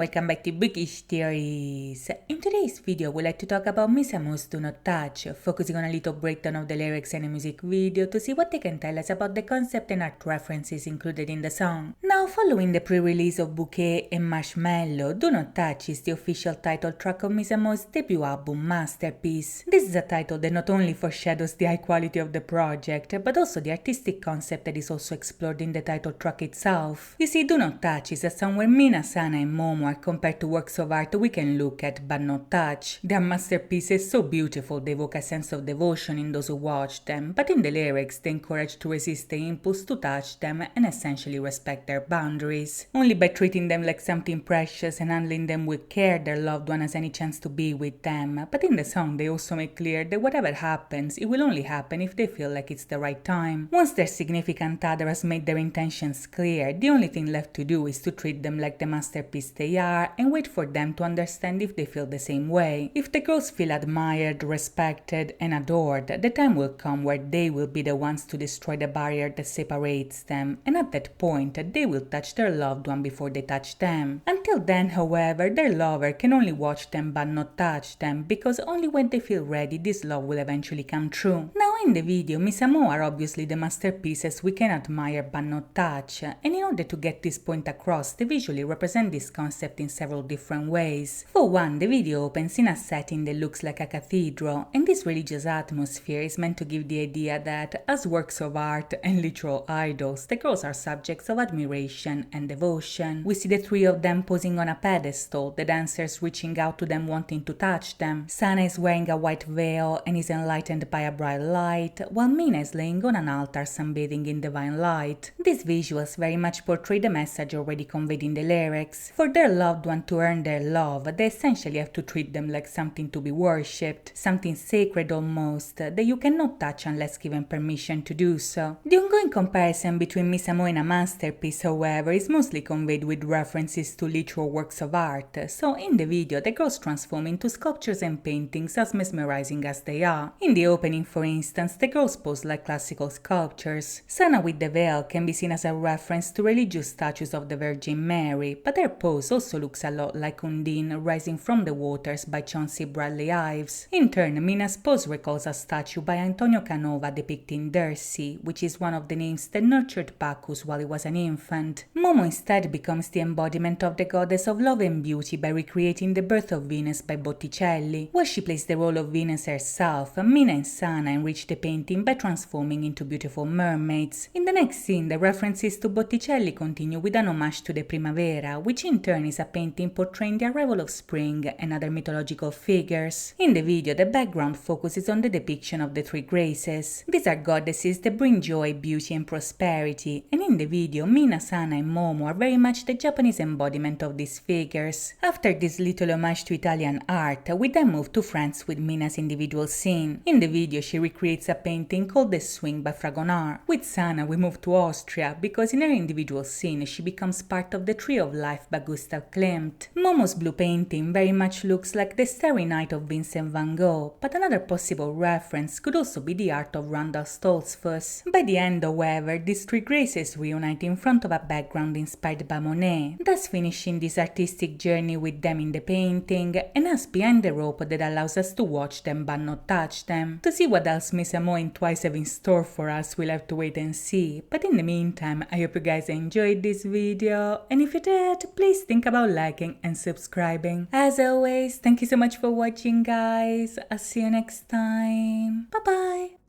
welcome back to Bookish Theories. In today's video, we'd like to talk about MISAMO's Do Not Touch, focusing on a little breakdown of the lyrics and a music video to see what they can tell us about the concept and art references included in the song. Now, following the pre-release of Bouquet and Marshmallow, Do Not Touch is the official title track of MISAMO's debut album, Masterpiece. This is a title that not only foreshadows the high quality of the project, but also the artistic concept that is also explored in the title track itself. You see, Do Not Touch is a song where Mina, Sana and Momo are compared to works of art we can look at but not touch. Their masterpieces so beautiful they evoke a sense of devotion in those who watch them, but in the lyrics they encourage to resist the impulse to touch them and essentially respect their boundaries. Only by treating them like something precious and handling them with care their loved one has any chance to be with them. But in the song they also make clear that whatever happens, it will only happen if they feel like it's the right time. Once their significant other has made their intentions clear, the only thing left to do is to treat them like the masterpiece they are and wait for them to understand if they feel the same way. If the girls feel admired, respected and adored, the time will come where they will be the ones to destroy the barrier that separates them, and at that point they will touch their loved one before they touch them. Until then, however, their lover can only watch them but not touch them, because only when they feel ready this love will eventually come true. Now in the video, MISAMO are obviously the masterpieces we can admire but not touch, and in order to get this point across, they visually represent this concept in several different ways. For one, the video opens in a setting that looks like a cathedral, and this religious atmosphere is meant to give the idea that, as works of art and literal idols, the girls are subjects of admiration and devotion. We see the three of them posing on a pedestal, the dancers reaching out to them wanting to touch them. Sana is wearing a white veil and is enlightened by a bright light, while Mina is laying on an altar sunbathing in divine light. These visuals very much portray the message already conveyed in the lyrics. For their loved one to earn their love, they essentially have to treat them like something to be worshipped, something sacred almost, that you cannot touch unless given permission to do so. The ongoing comparison between MISAMO and a masterpiece, however, is mostly conveyed with references to literal works of art, so in the video the girls transform into sculptures and paintings as mesmerizing as they are. In the opening, for instance, the girls pose like classical sculptures. Sana with the veil can be seen as a reference to religious statues of the Virgin Mary, but her pose also looks a lot like Undine rising from the waters by Chauncey Bradley Ives. In turn, Mina's pose recalls a statue by Antonio Canova depicting Dirce, which is one of the nymphs that nurtured Bacchus while he was an infant. Momo instead becomes the embodiment of the goddess of love and beauty by recreating the birth of Venus by Botticelli. While she plays the role of Venus herself, Mina and Sana enrich the painting by transforming into beautiful mermaids. In the next scene, the references to Botticelli continue with an homage to the Primavera, which in turn is a painting portraying the arrival of spring and other mythological figures. In the video, the background focuses on the depiction of the three graces. These are goddesses that bring joy, beauty and prosperity, and in the video, Mina, Sana and Momo are very much the Japanese embodiment of these figures. After this little homage to Italian art, we then move to France with Mina's individual scene. In the video, she recreates a painting called The Swing by Fragonard. With Sana, we move to Austria, because in her individual scene, she becomes part of the Tree of Life by Gustav Klimt. Momo's blue painting very much looks like the Starry Night of Vincent van Gogh, but another possible reference could also be the art of Randall Stoltzfus. By the end, however, these three graces reunite in front of a background inspired by Monet, thus finishing this artistic journey with them in the painting and us behind the rope that allows us to watch them but not touch them. To see what else MISAMO and Twice have in store for us, we'll have to wait and see, but in the meantime, I hope you guys enjoyed this video, and if you did, please think about liking and subscribing. As always, thank you so much for watching, guys. I'll see you next time. Bye bye.